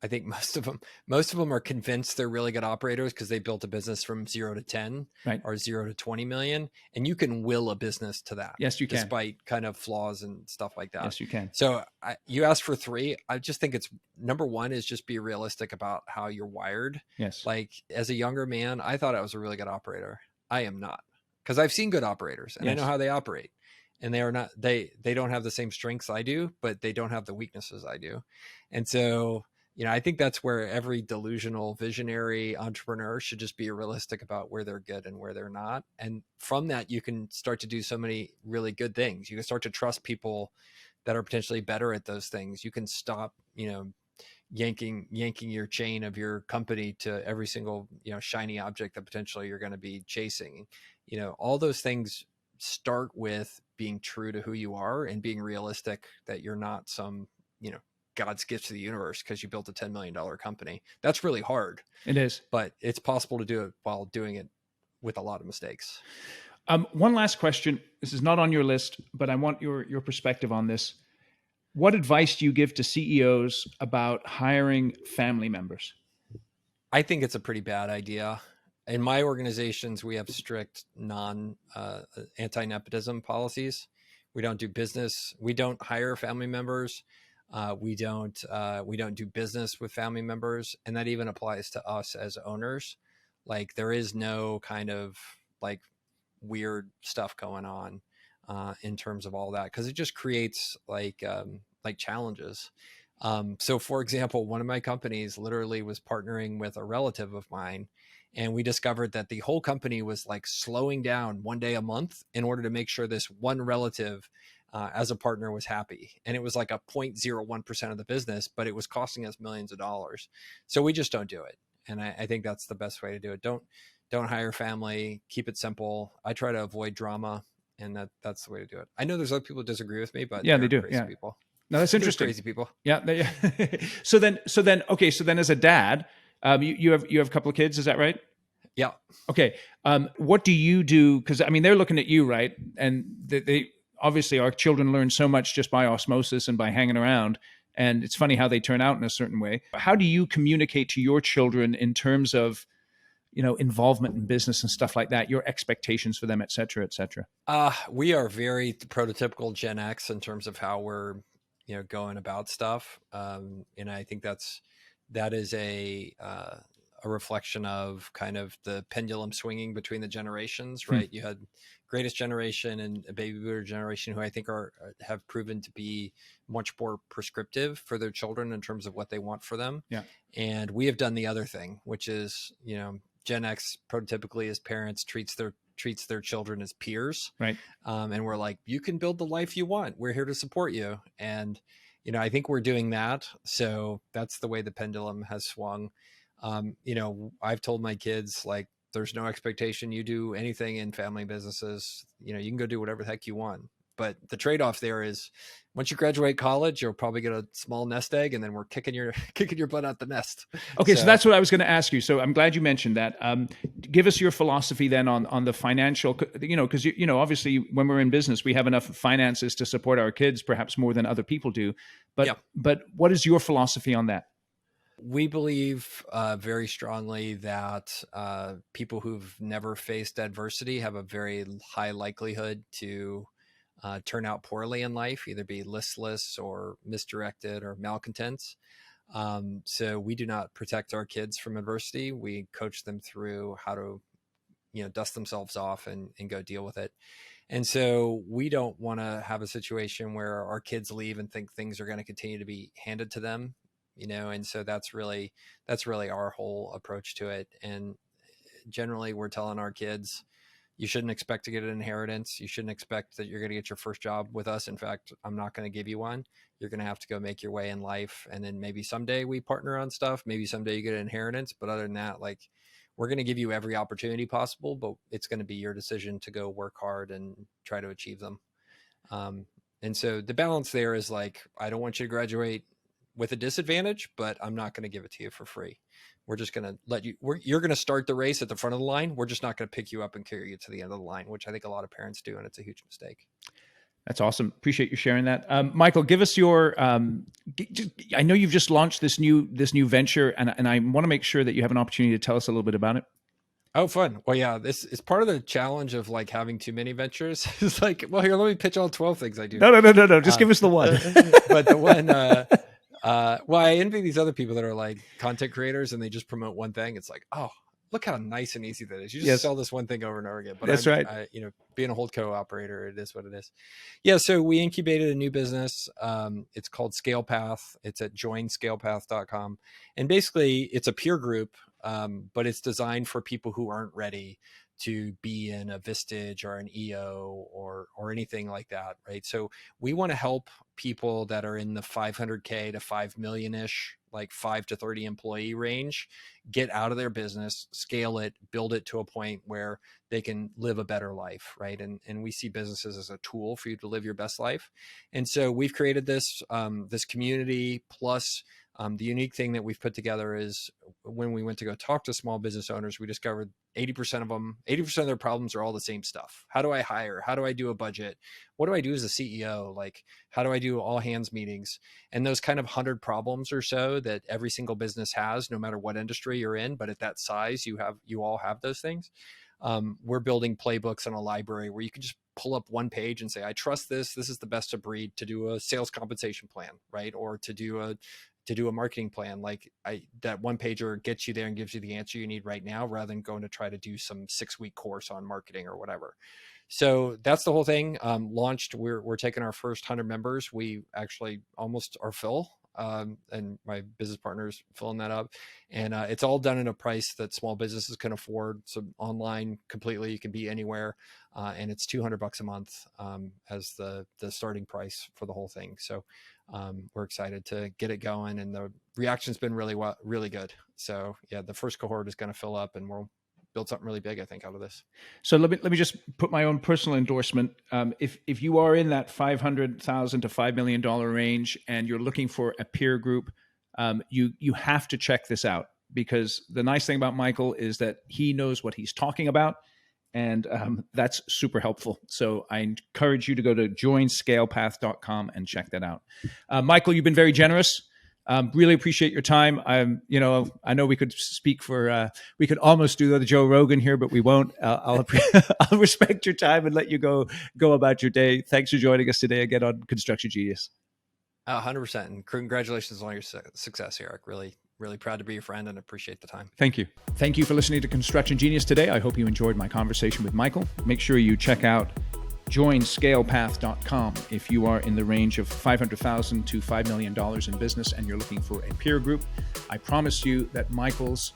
[SPEAKER 2] I think most of them are convinced they're really good operators because they built a business from 0 to 10 or 0 to 20 million. And you can will a business to that.
[SPEAKER 1] Yes, you can.
[SPEAKER 2] Despite kind of flaws and stuff like that.
[SPEAKER 1] Yes, you can.
[SPEAKER 2] So you asked for 3. I just think it's number 1 is just be realistic about how you're wired.
[SPEAKER 1] Yes.
[SPEAKER 2] Like as a younger man, I thought I was a really good operator. I am not, because I've seen good operators and I know how they operate. And they are not, they don't have the same strengths I do, but they don't have the weaknesses I do. And so, I think that's where every delusional visionary entrepreneur should just be realistic about where they're good and where they're not. And from that, you can start to do so many really good things. You can start to trust people that are potentially better at those things. You can stop, yanking your chain of your company to every single, shiny object that potentially you're going to be chasing. All those things start with being true to who you are and being realistic that you're not some, God's gift to the universe because you built a $10 million company. That's really hard.
[SPEAKER 1] It is.
[SPEAKER 2] But it's possible to do it while doing it with a lot of mistakes.
[SPEAKER 1] One last question. This is not on your list, but I want your perspective on this. What advice do you give to CEOs about hiring family members?
[SPEAKER 2] I think it's a pretty bad idea. In my organizations, we have strict anti-nepotism policies. We don't do business. We don't hire family members. We don't do business with family members. And that even applies to us as owners. Like, there is no kind of like weird stuff going on in terms of all that, because it just creates like challenges. So for example, one of my companies literally was partnering with a relative of mine, and we discovered that the whole company was like slowing down one day a month in order to make sure this one relative as a partner was happy. And it was like a 0.01% of the business, but it was costing us millions of dollars. So we just don't do it. And I think that's the best way to do it. Don't hire family, keep it simple. I try to avoid drama, and that's the way to do it. I know there's other people who disagree with me, but
[SPEAKER 1] yeah, they do.
[SPEAKER 2] Crazy
[SPEAKER 1] Yeah.
[SPEAKER 2] People.
[SPEAKER 1] No, that's interesting.
[SPEAKER 2] Crazy people.
[SPEAKER 1] Yeah. So then, as a dad, you have a couple of kids, is that right?
[SPEAKER 2] Yeah.
[SPEAKER 1] Okay. What do you do? Because I mean, they're looking at you, right? And they obviously, our children learn so much just by osmosis and by hanging around. And it's funny how they turn out in a certain way. How do you communicate to your children in terms of, involvement in business and stuff like that, your expectations for them, et cetera, et cetera?
[SPEAKER 2] We are very prototypical Gen X in terms of how we're, going about stuff. And I think that is a reflection of kind of the pendulum swinging between the generations, right? You had greatest generation and a baby boomer generation who I think have proven to be much more prescriptive for their children in terms of what they want for them.
[SPEAKER 1] Yeah.
[SPEAKER 2] And we have done the other thing, which is, Gen X prototypically as parents treats their children as peers.
[SPEAKER 1] Right.
[SPEAKER 2] And we're like, you can build the life you want. We're here to support you. And, I think we're doing that. So that's the way the pendulum has swung. I've told my kids, like, there's no expectation you do anything in family businesses. You can go do whatever the heck you want. But the trade-off there is once you graduate college, you'll probably get a small nest egg, and then we're kicking your butt out the nest.
[SPEAKER 1] Okay, so that's what I was going to ask you. So I'm glad you mentioned that. Give us your philosophy then on the financial, because obviously when we're in business, we have enough finances to support our kids, perhaps more than other people do. But what is your philosophy on that?
[SPEAKER 2] We believe very strongly that people who've never faced adversity have a very high likelihood to turn out poorly in life, either be listless or misdirected or malcontents. So we do not protect our kids from adversity. We coach them through how to, dust themselves off and go deal with it. And so we don't want to have a situation where our kids leave and think things are going to continue to be handed to them, and so that's really our whole approach to it. And generally we're telling our kids, you shouldn't expect to get an inheritance. You shouldn't expect that you're going to get your first job with us. In fact, I'm not going to give you one. You're going to have to go make your way in life. And then maybe someday we partner on stuff. Maybe someday you get an inheritance. But other than that, like, we're going to give you every opportunity possible, but it's going to be your decision to go work hard and try to achieve them. And so the balance there is like, I don't want you to graduate with a disadvantage, but I'm not going to give it to you for free. We're just going to let you, you're going to start the race at the front of the line. We're just not going to pick you up and carry you to the end of the line, which I think a lot of parents do. And it's a huge mistake.
[SPEAKER 1] That's awesome. Appreciate you sharing that. Michael, give us your, I know you've just launched this new venture, and I want to make sure that you have an opportunity to tell us a little bit about it.
[SPEAKER 2] Oh, fun. Well, yeah, this is part of the challenge of like having too many ventures. It's like, well, here, let me pitch all 12 things I do.
[SPEAKER 1] No. Just give us the one.
[SPEAKER 2] But the one, well, I envy these other people that are like content creators and they just promote one thing. It's like, oh, look how nice and easy that is. You just sell this one thing over and over again. But
[SPEAKER 1] that's right.
[SPEAKER 2] Being a holdco operator, it is what it is. Yeah. So we incubated a new business. It's called ScalePath. It's at joinscalepath.com. And basically it's a peer group, but it's designed for people who aren't ready to be in a Vistage or an EO or anything like that, right? So we want to help people that are in the 500K to 5 million-ish like 5 to 30 employee range, get out of their business, scale it, build it to a point where they can live a better life, right? And we see businesses as a tool for you to live your best life. And so we've created this this community. Plus, the unique thing that we've put together is when we went to go talk to small business owners, we discovered 80% of their problems are all the same stuff. How do I hire? How do I do a budget? What do I do as a CEO? Like, how do I do all hands meetings? And those kind of 100 problems or so that every single business has, no matter what industry you're in, but at that size, you all have those things. We're building playbooks in a library where you can just pull up one page and say, I trust this. This is the best of breed to do a sales compensation plan, right? Or to do a marketing plan. Like that one pager gets you there and gives you the answer you need right now, rather than going to try to do some 6-week course on marketing or whatever. So that's the whole thing. Launched. We're taking our first 100 members. We actually almost are full. And my business partner's filling that up, and it's all done at a price that small businesses can afford. So online completely, you can be anywhere, and it's $200 a month as the starting price for the whole thing. So we're excited to get it going, and the reaction's been really good. So yeah, the first cohort is going to fill up, and we'll build something really big, I think, out of this.
[SPEAKER 1] So let me just put my own personal endorsement. If you are in that $500,000 to $5 million range and you're looking for a peer group, you have to check this out, because the nice thing about Michael is that he knows what he's talking about, and that's super helpful. So I encourage you to go to joinscalepath.com and check that out. Michael, you've been very generous. Really appreciate your time. I know we could speak we could almost do the Joe Rogan here, but we won't. I'll respect your time and let you go about your day. Thanks for joining us today again on Construction Genius.
[SPEAKER 2] 100%. And congratulations on your success, Eric. Really, really proud to be your friend and appreciate the time.
[SPEAKER 1] Thank you. Thank you for listening to Construction Genius today. I hope you enjoyed my conversation with Michael. Make sure you check out joinscalepath.com if you are in the range of $500,000 to $5 million in business and you're looking for a peer group. I promise you that Michael's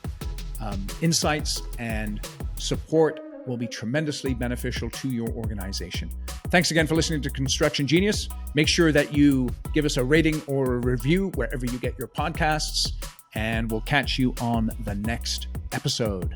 [SPEAKER 1] insights and support will be tremendously beneficial to your organization. Thanks again for listening to Construction Genius. Make sure that you give us a rating or a review wherever you get your podcasts, and we'll catch you on the next episode.